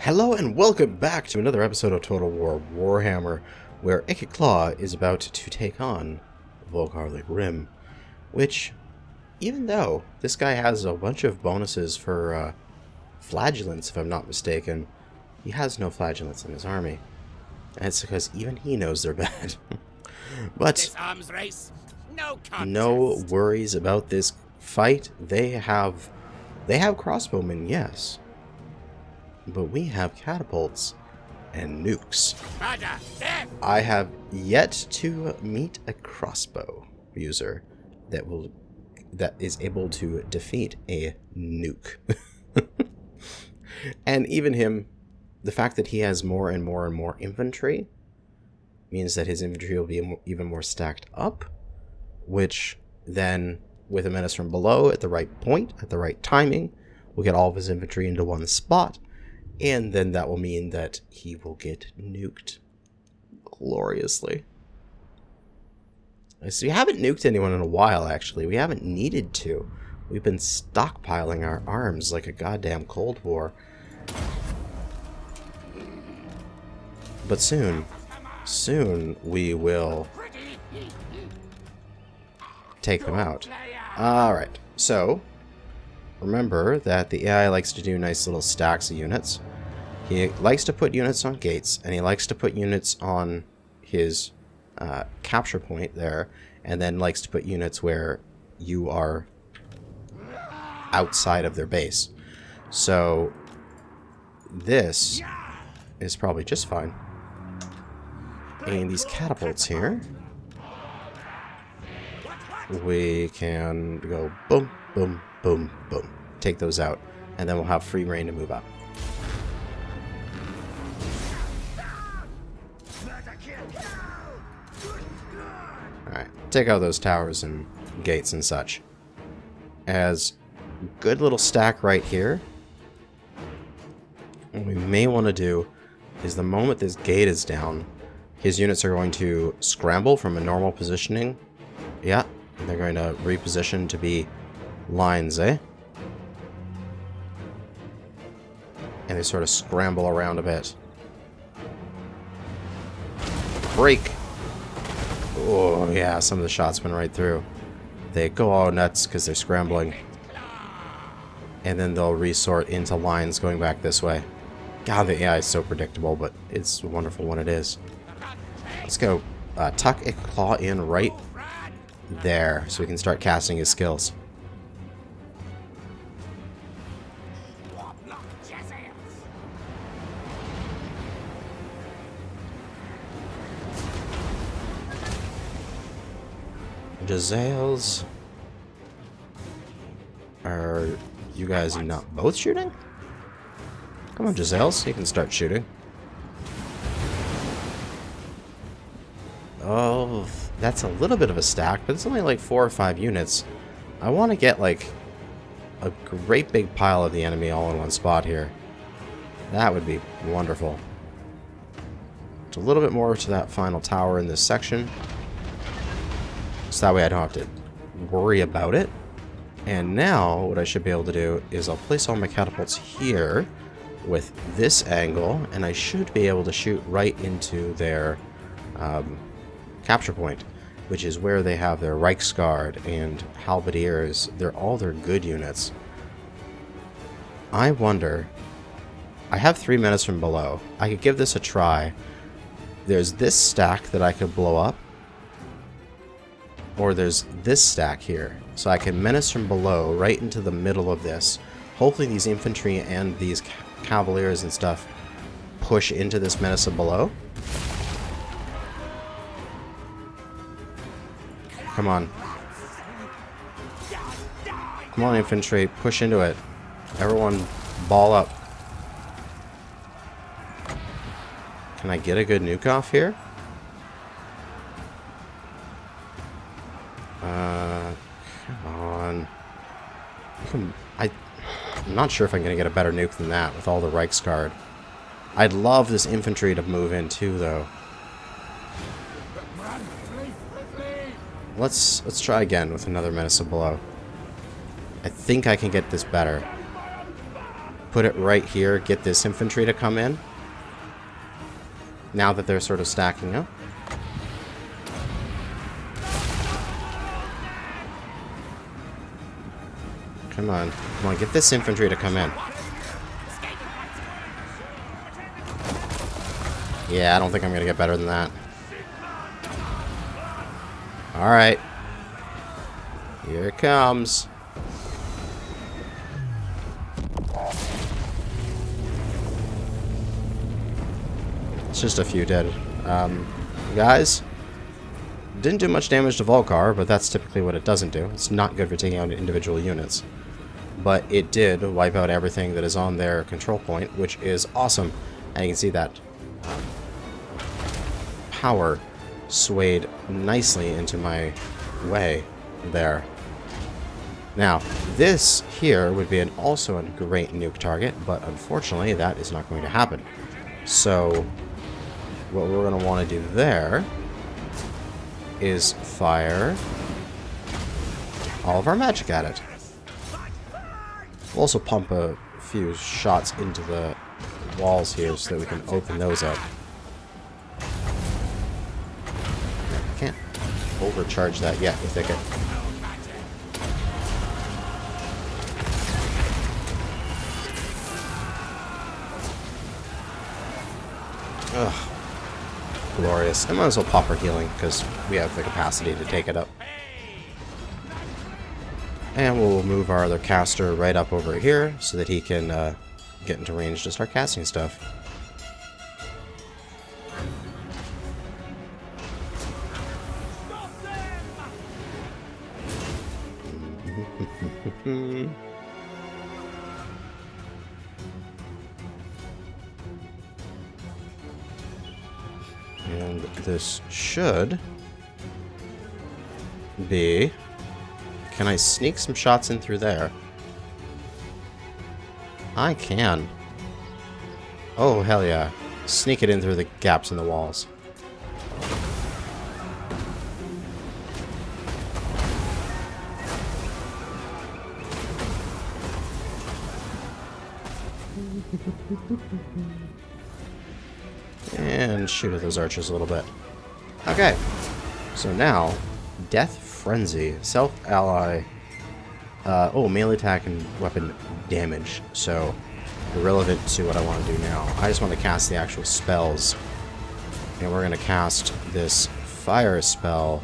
Hello and welcome back to another episode of Total War Warhammer, where Ikit is about to take on Volgarlic Rim, which, even though this guy has a bunch of bonuses for flagellants, if I'm not mistaken, he has no flagellants in his army. And it's because even he knows they're bad. But this arms race, no worries about this fight. They have crossbowmen, yes. But we have catapults and nukes. I have yet to meet a crossbow user that is able to defeat a nuke. And even him, the fact that he has more and more and more infantry means that his infantry will be even more stacked up, which then, with a menace from below at the right point, at the right timing, will get all of his infantry into one spot. And then that will mean that he will get nuked gloriously. So we haven't nuked anyone in a while, actually. We haven't needed to. We've been stockpiling our arms like a goddamn Cold War. But soon we will take them out. Alright, so remember that the AI likes to do nice little stacks of units. He likes to put units on gates, and he likes to put units on his capture point there, and then likes to put units where you are outside of their base. So this is probably just fine. And these catapults here, we can go boom, boom, boom, boom. Take those out, and then we'll have free reign to move up. Alright, take out those towers and gates and such. As good little stack right here. What we may want to do is the moment this gate is down, his units are going to scramble from a normal positioning. Yeah, and they're going to reposition to be lines, eh? And they sort of scramble around a bit. Break! Oh, yeah, some of the shots went right through. They go all nuts because they're scrambling. And then they'll resort into lines going back this way. God, the AI is so predictable, but it's wonderful when it is. Let's go tuck Ikit in right there so we can start casting his skills. Jazales, are you guys not both shooting? Come on, Jazales, you can start shooting. Oh, that's a little bit of a stack, but it's only like 4 or 5 units. I want to get like a great big pile of the enemy all in one spot here. That would be wonderful. It's a little bit more to that final tower in this section. So that way I don't have to worry about it. And now what I should be able to do is I'll place all my catapults here with this angle, and I should be able to shoot right into their capture point, which is where they have their Reichsguard and Halberdiers. They're all their good units. I wonder, I have 3 menace from below. I could give this a try. There's this stack that I could blow up. Or there's this stack here. So I can menace from below right into the middle of this. Hopefully these infantry and these cavaliers and stuff push into this menace of below. Come on. Come on, infantry. Push into it. Everyone ball up. Can I get a good nuke off here? Come on. I'm not sure if I'm going to get a better nuke than that with all the Reichsguard. I'd love this infantry to move in too, though. Let's try again with another menace of below. I think I can get this better. put it right here, get this infantry to come in. Now that they're sort of stacking up. Come on. Come on, get this infantry to come in. Yeah, I don't think I'm going to get better than that. Alright. Here it comes. It's just a few dead. Guys, didn't do much damage to Volcar, but that's typically what it doesn't do. It's not good for taking out individual units. But it did wipe out everything that is on their control point, which is awesome. And you can see that power swayed nicely into my way there. Now, this here would be also a great nuke target, but unfortunately that is not going to happen. So what we're going to want to do there is fire all of our magic at it. We'll also pump a few shots into the walls here so that we can open those up. I can't overcharge that yet with Ikit. Ugh. Glorious. I might as well pop our healing because we have the capacity to take it up. And we'll move our other caster right up over here so that he can get into range to start casting stuff. And this should be... Can I sneak some shots in through there? I can. Oh, hell yeah. Sneak it in through the gaps in the walls. And shoot at those archers a little bit. Okay. So now, Death Frenzy. Self-ally. Melee attack and weapon damage. So, irrelevant to what I want to do now. I just want to cast the actual spells. And we're going to cast this fire spell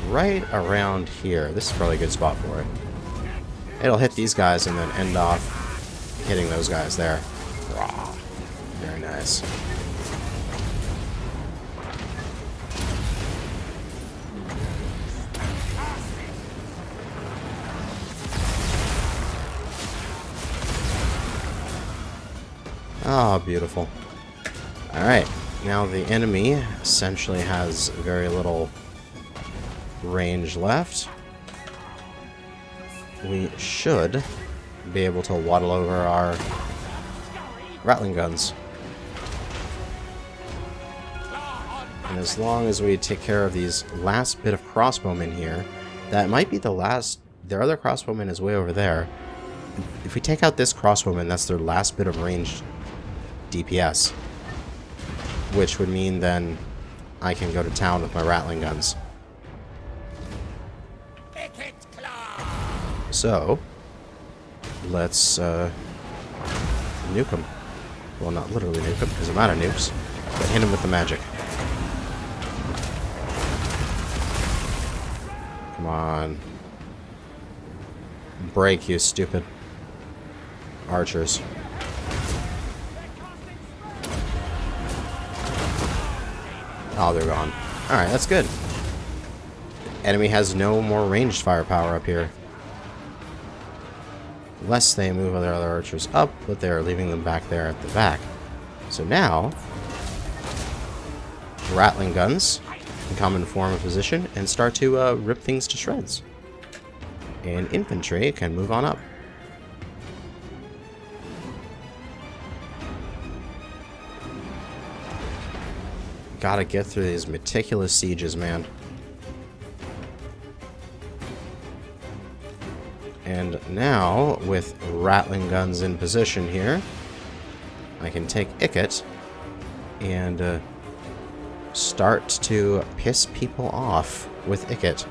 right around here. This is probably a good spot for it. It'll hit these guys and then end off hitting those guys there. Very nice. Oh, beautiful. Alright, now the enemy essentially has very little range left. We should be able to waddle over our Rattling guns. And as long as we take care of these last bit of crossbowmen here, that might be the last... Their other crossbowman is way over there. If we take out this crossbowman, that's their last bit of ranged DPS. Which would mean then I can go to town with my Rattling guns. So, let's nuke him. Well, not literally nuke him, because I'm out of nukes. But hit him with the magic. Come on. Break, you stupid archers. Oh, they're gone. Alright, that's good. Enemy has no more ranged firepower up here. Unless they move their other archers up, but they're leaving them back there at the back. So now, Rattling guns can come and form a position and start to rip things to shreds. And infantry can move on up. Gotta get through these meticulous sieges, man. And now, with rattling guns in position here, I can take Ikit and start to piss people off with Ikit.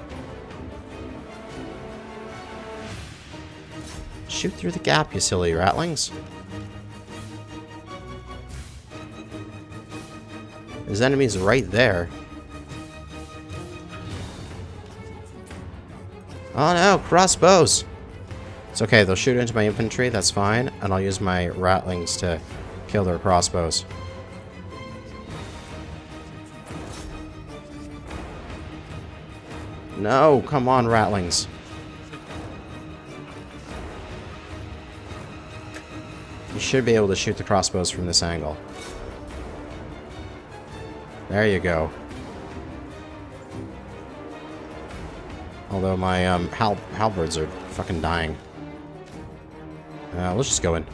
Shoot through the gap, you silly rattlings. There's enemies right there. Oh no, crossbows! It's okay, they'll shoot into my infantry, that's fine, and I'll use my rattlings to kill their crossbows. No, come on, rattlings. You should be able to shoot the crossbows from this angle. There you go. Although my halberds are fucking dying. Let's just go in.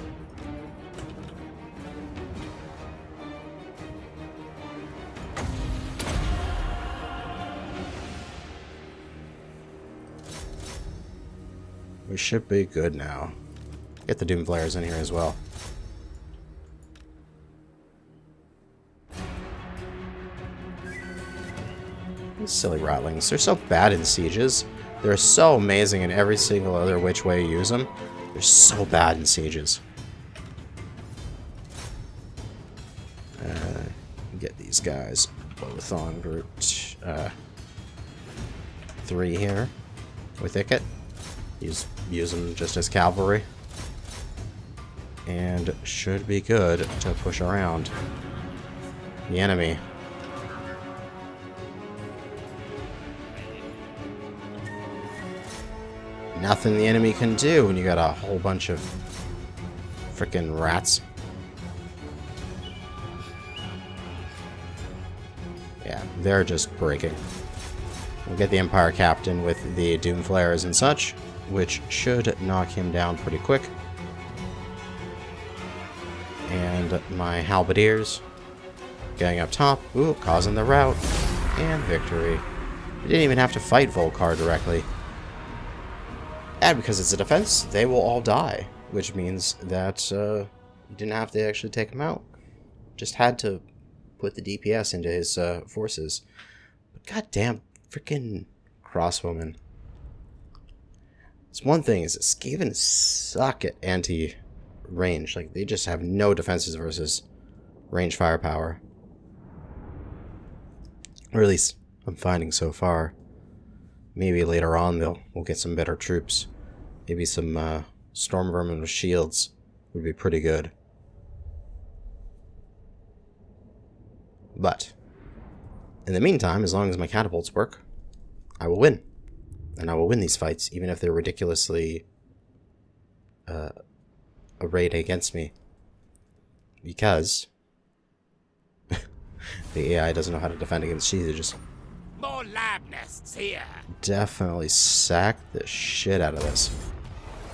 We should be good now. Get the Doom Flares in here as well. These silly rattlings. They're so bad in sieges. They're so amazing in every single other which way you use them. They're so bad in sieges. Get these guys both on group 3 here with Ikit. Use them just as cavalry. And should be good to push around the enemy. Nothing the enemy can do when you got a whole bunch of frickin' rats. Yeah, they're just breaking. We'll get the Empire Captain with the Doom Flares and such, which should knock him down pretty quick. And my Halberdiers getting up top. Ooh, causing the rout. And victory. We didn't even have to fight Volkar directly. And because it's a defense, they will all die. Which means that you didn't have to actually take them out. Just had to put the DPS into his forces. But goddamn freaking crossbowmen. It's one thing is that Skaven suck at anti-range. Like, they just have no defenses versus range firepower. Or at least I'm finding so far. Maybe later on we'll get some better troops. Maybe some storm vermin with shields would be pretty good. But in the meantime, as long as my catapults work, I will win. And I will win these fights, even if they're ridiculously arrayed against me. Because the AI doesn't know how to defend against sieges. More lab nests here. Definitely sack the shit out of this.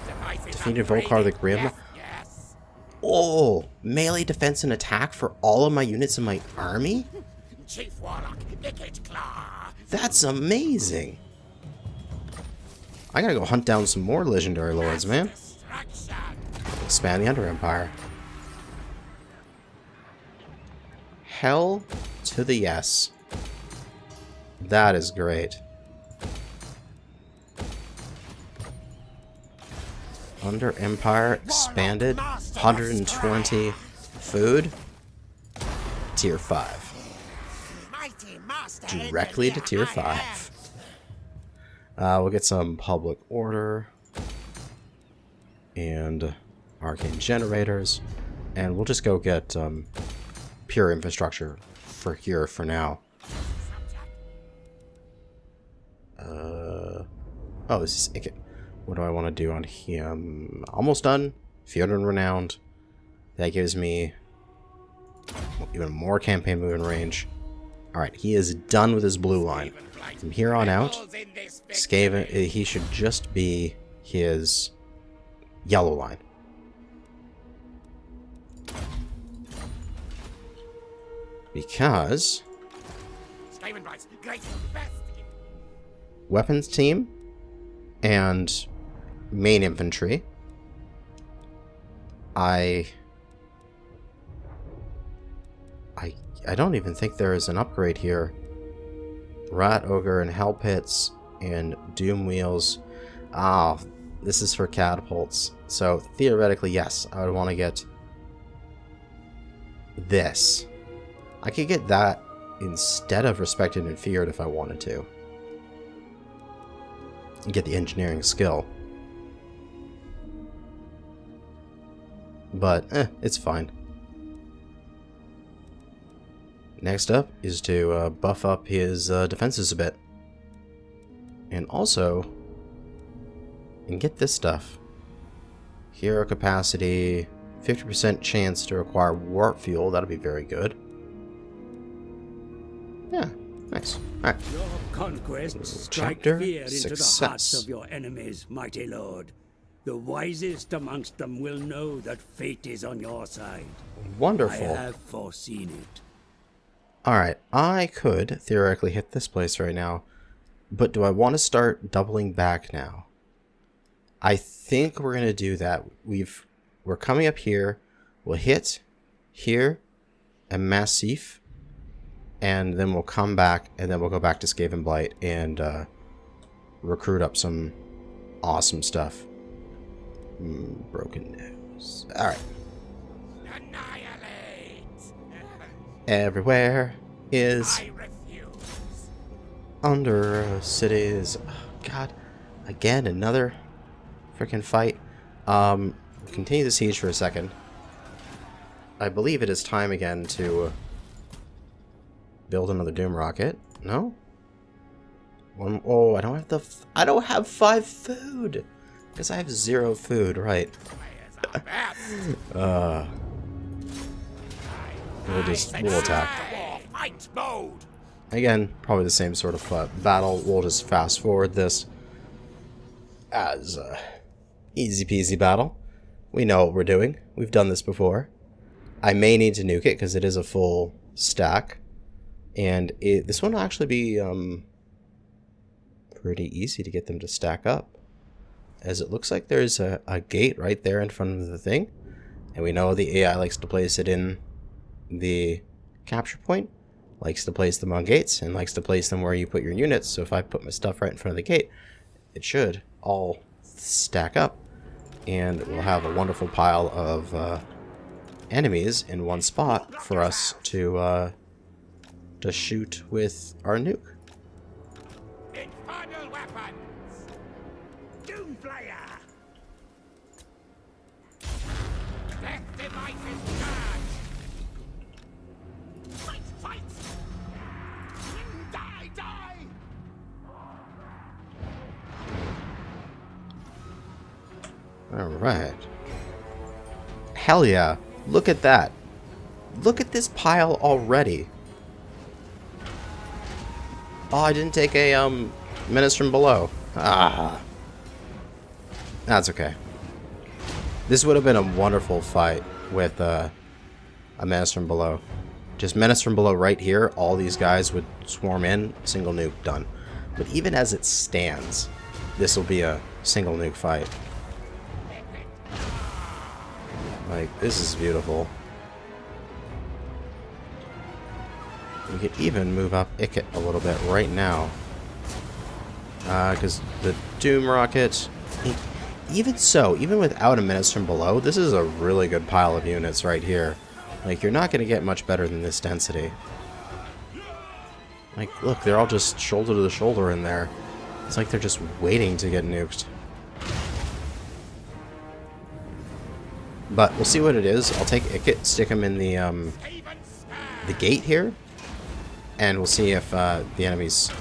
Devices Defeated upgraded. Volkar the Grim. Yes, yes. Oh, melee defense and attack for all of my units in my army? Chief Warlock, Ikit Claw. That's amazing. I gotta go hunt down some more legendary lords, man. Destruction. Expand the Under Empire. Hell to the yes. That is great. Under Empire expanded. 120 food. Tier 5. Mighty master. Directly to Tier 5. We'll get some public order. And arcane generators. And we'll just go get pure infrastructure for here for now. Oh, this is Ikit. What do I want to do on him? Almost done. Fjordan Renowned. That gives me even more campaign movement range. Alright, he is done with his blue line. From here on out, Skaven, he should just be his yellow line. Because weapons team and main infantry. I don't even think there is an upgrade here. Rat Ogre and Hell Pits and Doom Wheels. Ah, this is for catapults. So theoretically, yes, I would want to get this. I could get that instead of Respected and Feared if I wanted to. And get the engineering skill. But, it's fine. Next up is to buff up his defenses a bit. And also, and get this stuff. Hero capacity, 50% chance to acquire warp fuel, that'll be very good. Yeah, nice. Alright. Your conquests strike Chapter fear into the hearts success. of your enemies, mighty lord. The wisest amongst them will know that fate is on your side. Wonderful. I have foreseen it. Alright, I could theoretically hit this place right now, but do I want to start doubling back now? I think we're going to do that. We're coming up here, we'll hit here and Massif, and then we'll come back, and then we'll go back to Skaven Blight and recruit up some awesome stuff. Broken nose. Alright. Annihilate! Everywhere is I refuse. under cities. Oh, God, again another freaking fight. Continue the siege for a second. I believe it is time again to build another Doom rocket. No. Oh, I don't have I don't have 5 food because I have 0 food. Right. Where's our best? We'll attack. War fight mode. Again, probably the same sort of battle. We'll just fast forward this as easy peasy battle. We know what we're doing. We've done this before. I may need to nuke it because it is a full stack. And this one will actually be pretty easy to get them to stack up. As it looks like there's a gate right there in front of the thing. And we know the AI likes to place it in the capture point. Likes to place them on gates and likes to place them where you put your units. So if I put my stuff right in front of the gate, it should all stack up. And we'll have a wonderful pile of enemies in one spot for us to shoot with our nuke. Infernal weapons. Doomflayer. Death devices charged. Fight, fight. Die, die. Alright. Hell yeah. Look at that. Look at this pile already. Oh, I didn't take a menace from below. Ah. That's okay. This would have been a wonderful fight with a menace from below. Just menace from below right here, all these guys would swarm in, single nuke, done. But even as it stands, this will be a single nuke fight. Like, this is beautiful. We could even move up Ikit a little bit right now. Because the Doom rocket... Even so, even without a menace from below, this is a really good pile of units right here. Like, you're not going to get much better than this density. Like, look, they're all just shoulder to the shoulder in there. It's like they're just waiting to get nuked. But we'll see what it is. I'll take Ikit, stick him in the gate here, and we'll see if the enemies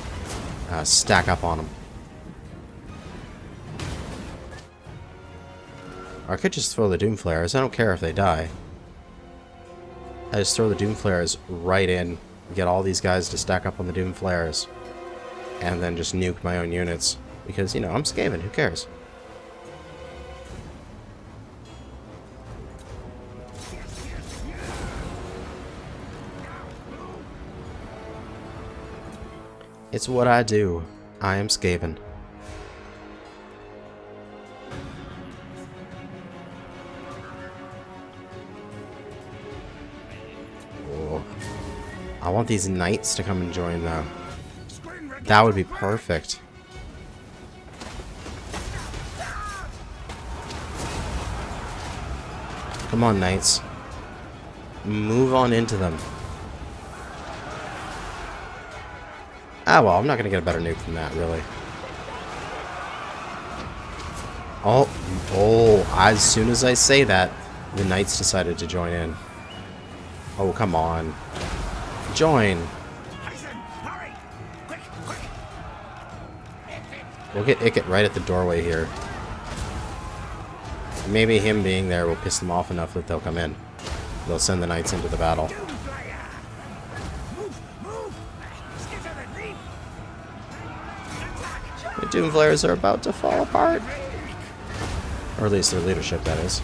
stack up on him. Or I could just throw the Doom Flares. I don't care if they die. I just throw the Doom Flares right in, get all these guys to stack up on the Doom Flares, and then just nuke my own units. Because, you know, I'm Skaven, who cares? It's what I do. I am Skaven. I want these knights to come and join though. That would be perfect. Come on, knights. Move on into them. Ah, well, I'm not going to get a better nuke than that, really. Oh, as soon as I say that, the knights decided to join in. Oh, come on. Join. We'll get Ikit right at the doorway here. Maybe him being there will piss them off enough that they'll come in. They'll send the knights into the battle. The Doom Flayers are about to fall apart. Or at least their leadership, that is.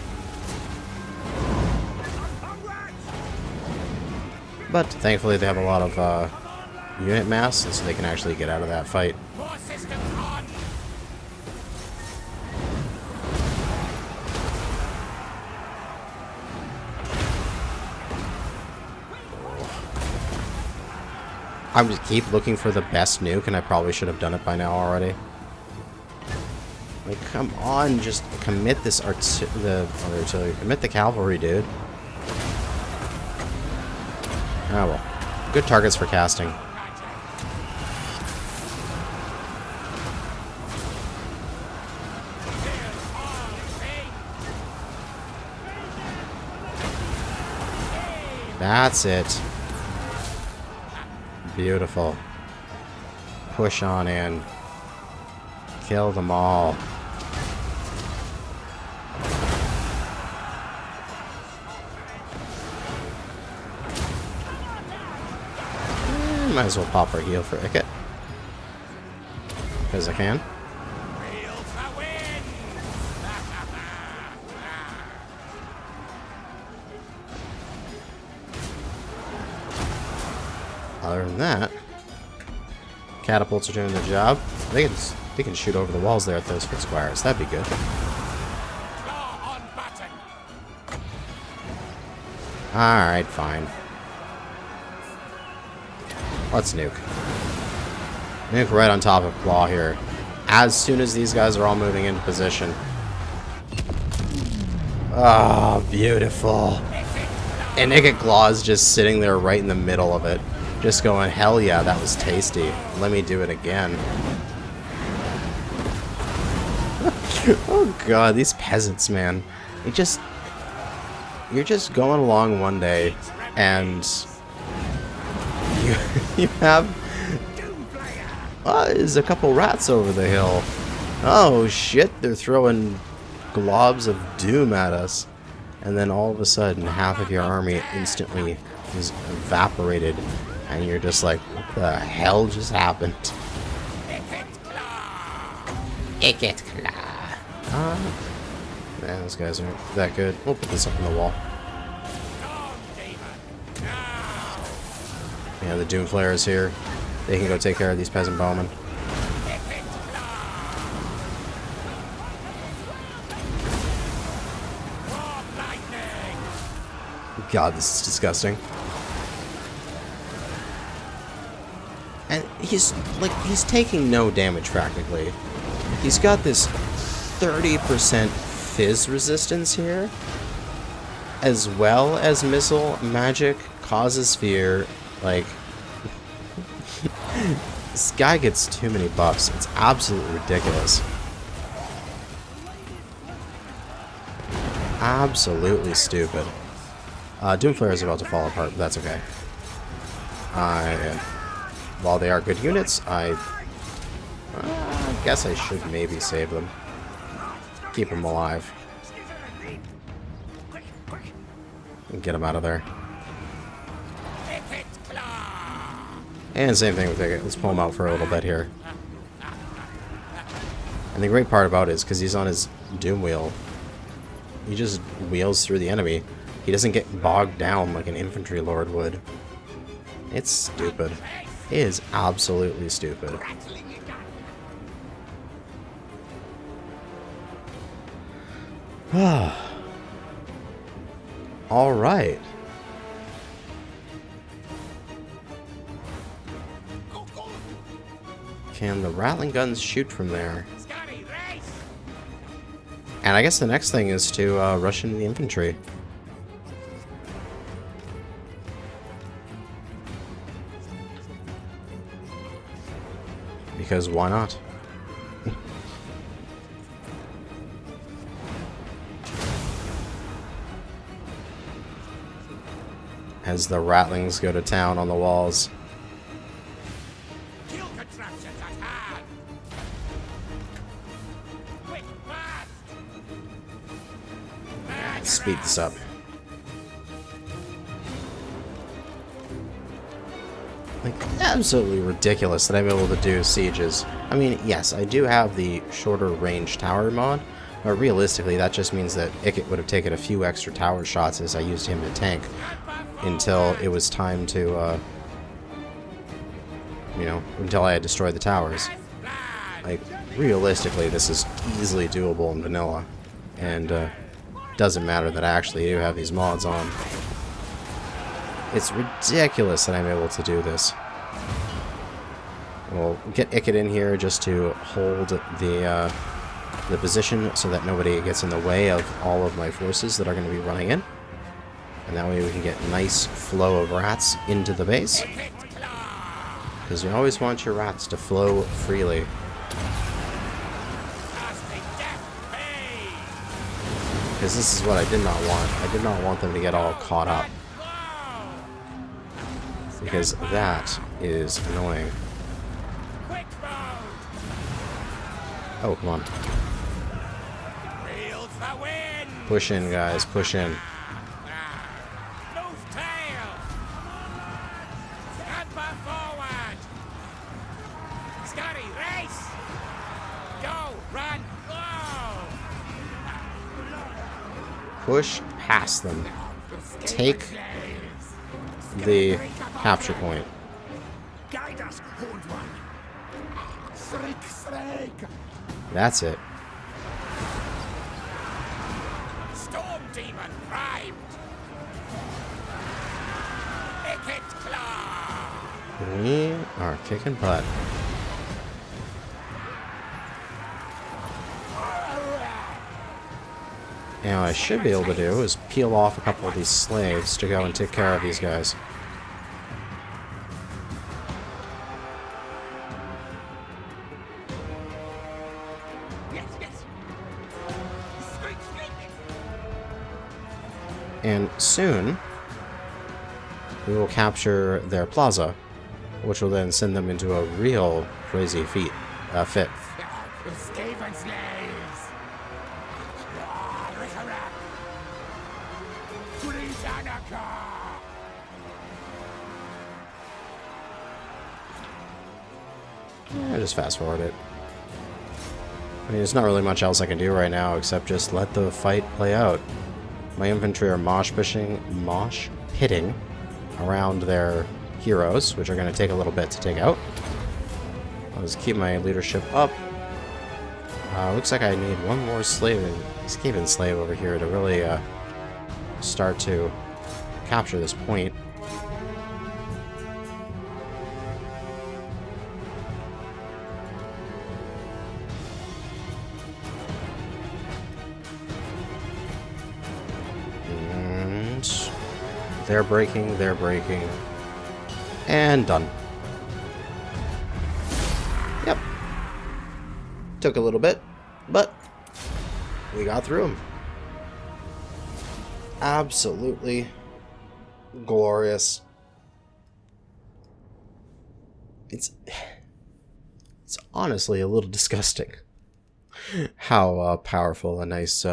But thankfully they have a lot of unit mass, so they can actually get out of that fight. More systems on. I would keep looking for the best nuke, and I probably should have done it by now already. Like, come on, just commit this artillery. Commit the cavalry, dude. Oh well. Good targets for casting. That's it. Beautiful. Push on in. Kill them all. Might as well pop our heal for Ikit. Because I can. Wheel for win. Other than that, catapults are doing their job. They can shoot over the walls there at those foot squires. That'd be good. Claw on button. Alright, fine. Let's nuke. Nuke right on top of Claw here. As soon as these guys are all moving into position. Oh, beautiful. And Ikit Claw is just sitting there right in the middle of it. Just going, hell yeah, that was tasty. Let me do it again. Oh god, these peasants, man. You're just going along one day, and you have there's a couple rats over the hill. Oh shit, they're throwing globs of doom at us. And then all of a sudden, half of your army instantly is evaporated. And you're just like, what the hell just happened? Ikit Claw. Man, those guys aren't that good. We'll put this up on the wall. Yeah, the Doom Flayers here. They can go take care of these peasant bowmen. God, this is disgusting. And he's taking no damage practically. He's got this 30% fizz resistance here, as well as missile magic, causes fear. Like, this guy gets too many buffs. It's absolutely ridiculous. Absolutely stupid. Doom Flare is about to fall apart, but that's okay. While they are good units, I guess I should maybe save them. Keep them alive. And get them out of there. And same thing with Ikit. Let's pull him out for a little bit here. And the great part about it is, because he's on his Doom Wheel, he just wheels through the enemy. He doesn't get bogged down like an infantry lord would. It's stupid. It is absolutely stupid. All right. can the Rattling guns shoot from there? Scotty, race! And I guess the next thing is to rush into the infantry. Because why not? As the Rattlings go to town on the walls. Kill contraptions at hand! Quick, fast! Speed this up. Like, absolutely ridiculous that I'm able to do sieges. I mean, yes, I do have the shorter range tower mod, but realistically that just means that Ikit would have taken a few extra tower shots as I used him to tank until it was time to, you know, until I had destroyed the towers. Like, realistically, this is easily doable in vanilla, and doesn't matter that I actually do have these mods on. It's ridiculous that I'm able to do this. We'll get Ikit in here just to hold the position so that nobody gets in the way of all of my forces that are going to be running in. And that way we can get a nice flow of rats into the base. Because you always want your rats to flow freely. Because this is what I did not want. I did not want them to get all caught up. Because that is annoying. Oh, come on. Push in, guys. Push in. Move tail! Scamper forward! Scotty, race! Go, run, go! Push past them. Take the capture point. Guide us, Old One! Shriek! That's it. Storm Demon primed! Ikit Claw! We are kicking butt. And what I should be able to do is peel off a couple of these slaves to go and take care of these guys. And soon, we will capture their plaza, which will then send them into a real crazy fit. Skaven slaves! Resurrect! Britannica! I just fast forward it. I mean, there's not really much else I can do right now except just let the fight play out. My infantry are mosh pitting around their heroes, which are going to take a little bit to take out. I'll just keep my leadership up. Looks like I need one more escaping slave over here to really start to capture this point. They're breaking, and done. Yep. Took a little bit, but we got through them. Absolutely glorious. It's honestly a little disgusting how powerful a nice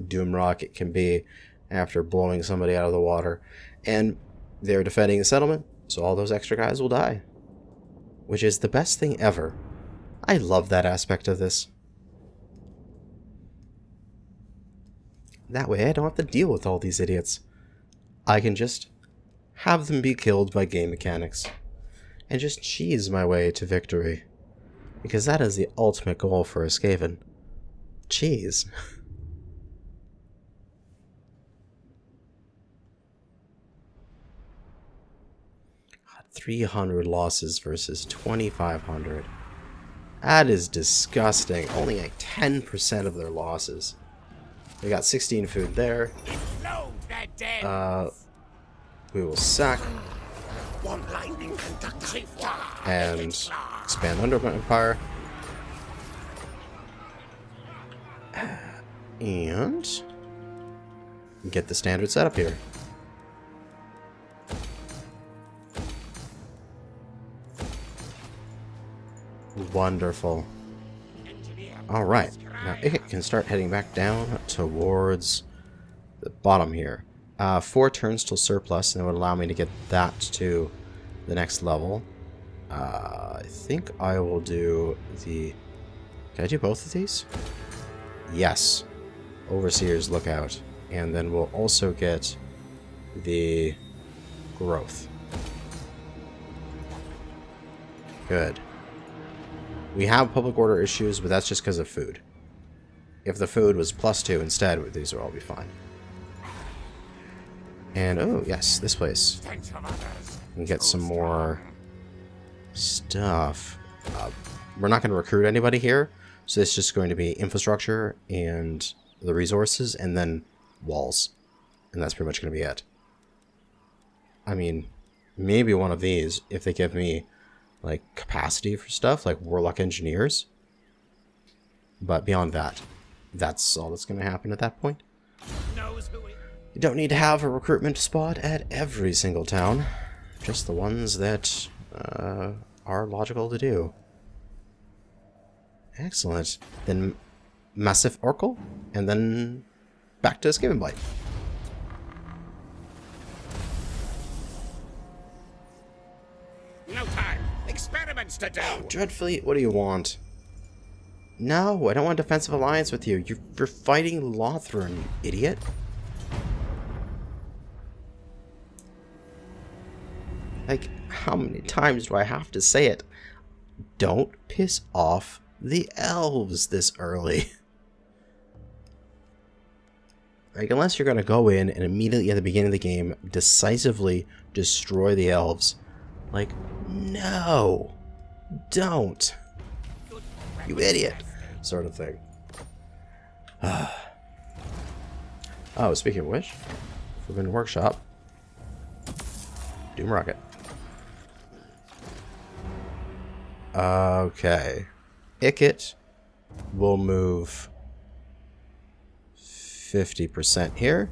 Doom rocket can be after blowing somebody out of the water. And they're defending the settlement, so all those extra guys will die. Which is the best thing ever. I love that aspect of this. That way I don't have to deal with all these idiots. I can just have them be killed by game mechanics. And just cheese my way to victory. Because that is the ultimate goal for a Skaven. Cheese. 300 losses versus 2,500. That is disgusting. Only like 10% of their losses. They got 16 food there. Load their dead. We will sack One lightning conductor. and expand Under Empire. And get the standard setup here. Wonderful. Alright, now Ikit can start heading back down towards the bottom here. 4 turns till surplus, and it would allow me to get that to the next level. I think I will do the... Can I do both of these? Yes. Overseer's Lookout. And then we'll also get the growth. Good. We have public order issues, but that's just because of food. If the food was +2 instead, these would all be fine. And, oh, yes, this place. We can get some more stuff. We're not going to recruit anybody here, so it's just going to be infrastructure and the resources, and then walls. And that's pretty much going to be it. I mean, maybe one of these, if they give me like capacity for stuff like warlock engineers, but beyond that, that's all that's going to happen at that point. You don't need to have a recruitment spot at every single town, just the ones that are logical to do. Excellent. Then Massive Oracle, and then back to Skaven Blight. No time. Experiments to do. Dreadfleet, what do you want? No, I don't want a defensive alliance with you. You're fighting Lothran, you idiot. Like, how many times do I have to say it? Don't piss off the elves this early. Like, unless you're going to go in and immediately at the beginning of the game decisively destroy the elves. Like, no, don't. You idiot. Sort of thing. Oh, speaking of which, Forbidden Workshop. Doom Rocket. Okay. Ikit will move 50% here.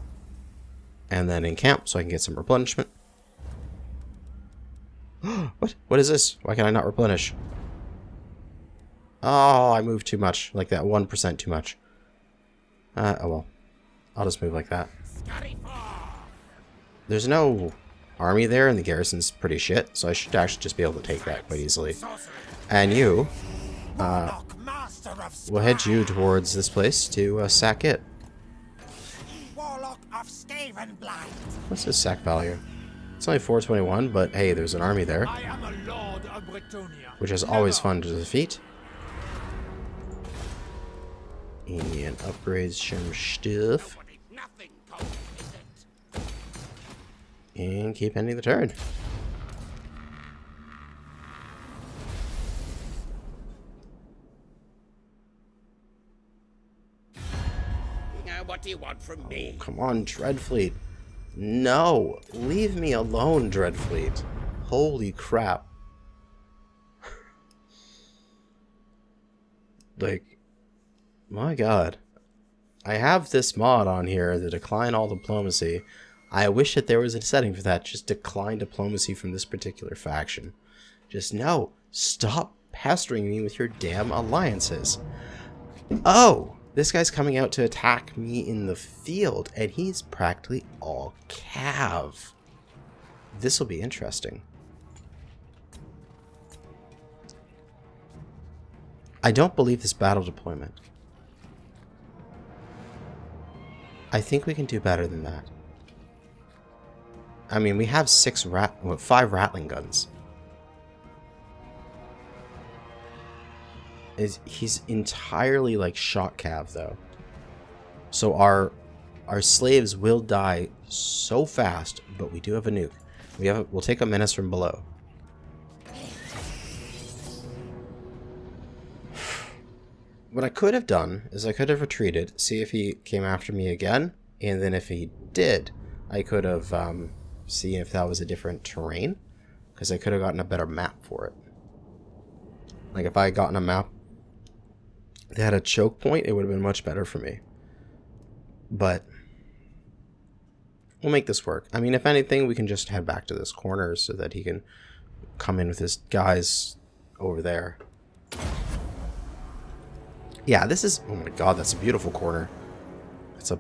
And then in camp so I can get some replenishment. What? What is this? Why can I not replenish? Oh, I moved too much. Like that 1% too much. Oh well. I'll just move like that. There's no army there, and the garrison's pretty shit, so I should actually just be able to take that quite easily. And you, we'll head you towards this place to sack it. What's his sack value? It's only 421, but hey, there's an army there, which is always fun to defeat. And upgrade some stuff. And keep ending the turn. Now, what do you want from me? Oh, come on, Dreadfleet. No, leave me alone, Dreadfleet. Holy crap. Like, my god. I have this mod on here, the decline all diplomacy. I wish that there was a setting for that. Just decline diplomacy from this particular faction. Just no. Stop pestering me with your damn alliances. Oh, this guy's coming out to attack me in the field, and he's practically all cav. This will be interesting. I don't believe this battle deployment. I think we can do better than that. I mean, we have 5 Rattling guns. He's entirely like shot cav though. So our slaves will die so fast, but we do have a nuke. We'll take a menace from below. What I could have done is I could have retreated, see if he came after me again, and then if he did, I could have seen if that was a different terrain, because I could have gotten a better map for it. Like if I had gotten a map that had a choke point, it would have been much better for me. But we'll make this work. I mean, if anything, we can just head back to this corner so that he can come in with his guys over there. Yeah, this is... Oh my god, that's a beautiful corner. That's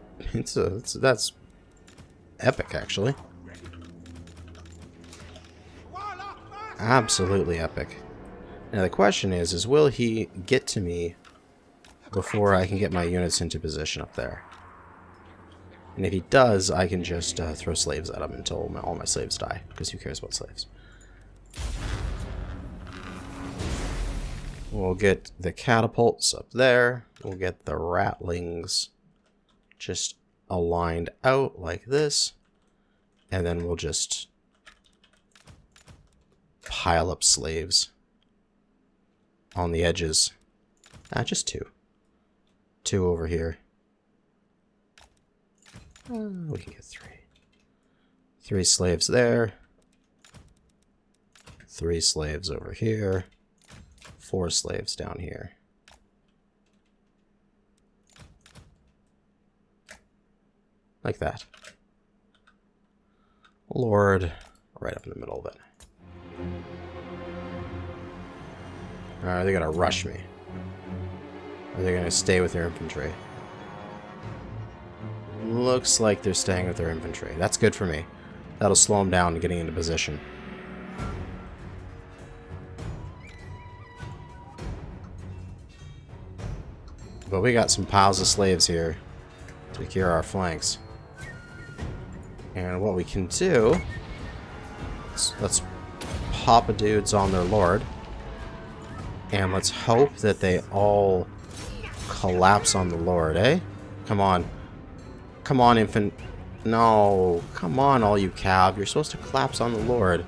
epic, actually. Absolutely epic. Now the question is will he get to me before I can get my units into position up there? And if he does, I can just throw slaves at him until all my slaves die, because who cares about slaves? We'll get the catapults up there. We'll get the ratlings just aligned out like this. And then we'll just pile up slaves on the edges. Just two. Two over here. We can get three. 3 slaves there. 3 slaves over here. 4 slaves down here. Like that. Lord, right up in the middle of it. Are they gonna rush me? Are they gonna stay with their infantry? Looks like they're staying with their infantry. That's good for me. That'll slow them down getting into position. But we got some piles of slaves here to secure our flanks. And what we can do... Let's pop a dudes on their lord. And let's hope that they all collapse on the lord, eh? Come on. Come on, infant. No. Come on, all you cav. You're supposed to collapse on the lord.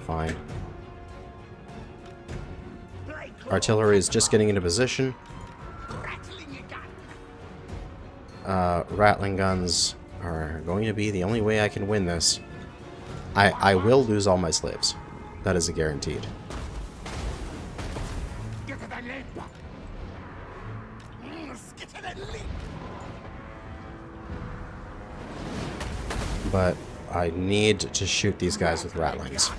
Fine. Artillery is just getting into position. Rattling guns are going to be the only way I can win this. I will lose all my slaves. That is a guaranteed. But I need to shoot these guys with ratlings.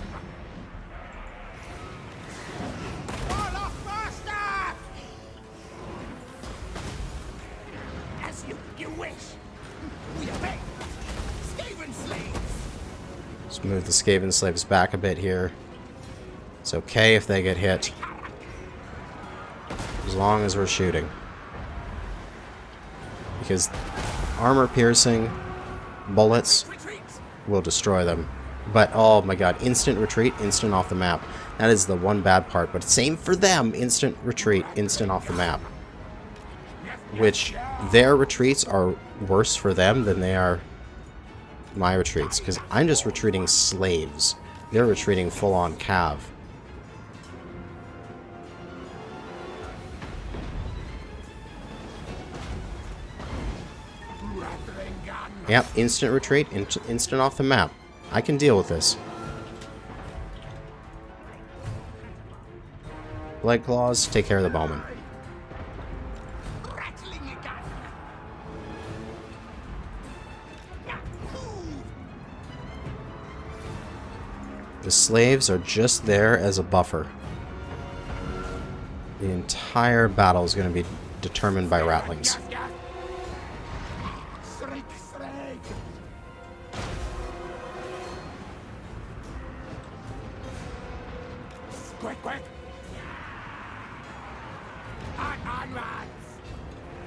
As you wish. We obey. Skaven slaves. Let's move the Skaven slaves back a bit here. It's okay if they get hit, as long as we're shooting. Because armor-piercing bullets will destroy them. But, oh my god, instant retreat, instant off the map. That is the one bad part. But same for them, instant retreat, instant off the map. Which, their retreats are worse for them than they are my retreats. Because I'm just retreating slaves. They're retreating full-on cav. Yep, instant retreat, instant off the map. I can deal with this. Blood claws, take care of the bowman. The slaves are just there as a buffer. The entire battle is going to be determined by ratlings.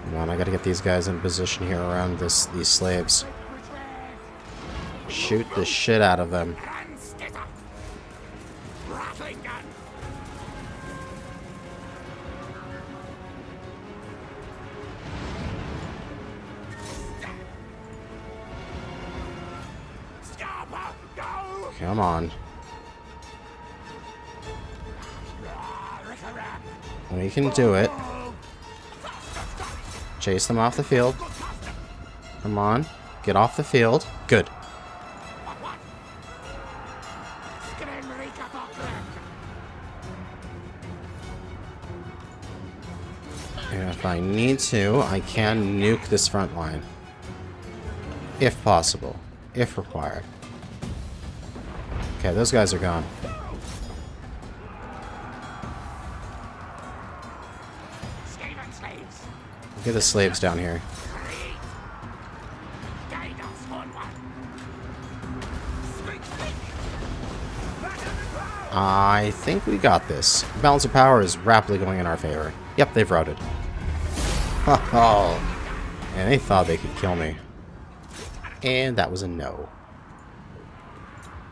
Come on, I gotta get these guys in position here around these slaves. Shoot the shit out of them. Come on. We can do it. Chase them off the field. Come on. Get off the field. Good. And if I need to, I can nuke this front line. If possible. If required. Okay, those guys are gone. Get the slaves down here. I think we got this. Balance of power is rapidly going in our favor. Yep, they've routed. Oh, and they thought they could kill me. And that was a no.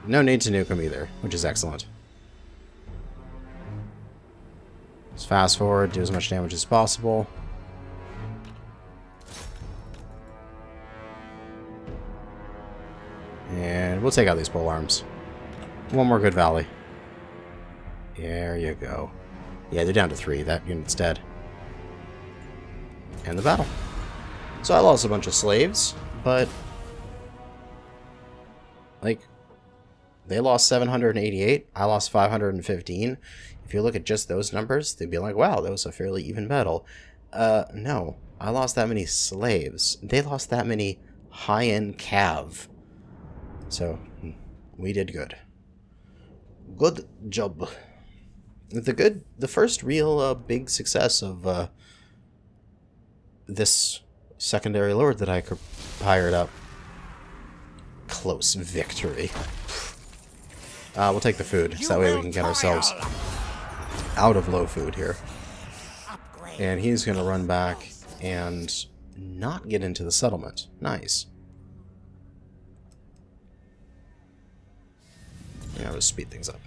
No need to nuke them either, which is excellent. Let's fast forward, do as much damage as possible. And we'll take out these pole arms. One more good volley. There you go. Yeah, they're down to 3. That unit's dead. End the battle. So I lost a bunch of slaves, but like they lost 788. I lost 515. If you look at just those numbers, they'd be like, wow, that was a fairly even battle. No. I lost that many slaves. They lost that many high-end cav. So, we did good. Good job. The first real big success of this secondary lord that I hired up. Close victory. We'll take the food, so that way we can get ourselves out of low food here. And he's going to run back and not get into the settlement. Nice. Yeah, I'll just speed things up.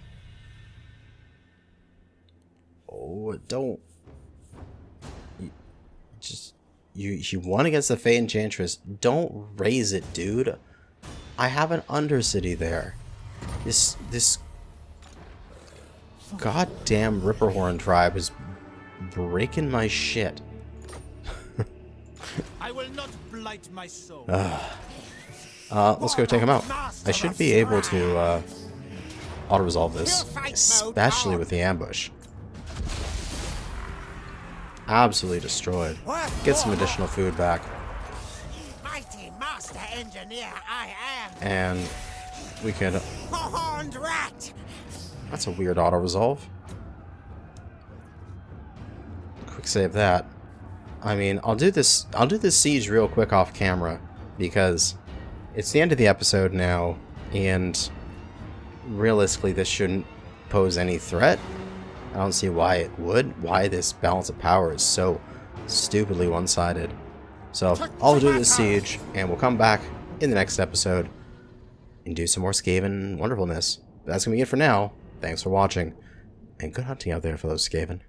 Oh, don't. You won against the Fey Enchantress. Don't raise it, dude. I have an Undercity there. This goddamn Ripperhorn tribe is breaking my shit. I will not blight my soul. Let's go take him out. I should be able to auto-resolve this, especially with the ambush. Absolutely destroyed. Get some additional food back. Mighty master engineer I am. And we could... Horned rat. That's a weird auto-resolve. Quick save that. I mean, I'll do this siege real quick off camera because it's the end of the episode now, and realistically this shouldn't pose any threat. I don't see why it would. Why this balance of power is so stupidly one-sided. So I'll do this siege, and we'll come back in the next episode and do some more Skaven wonderfulness. But that's going to be it for now. Thanks for watching, and good hunting out there for those Skaven.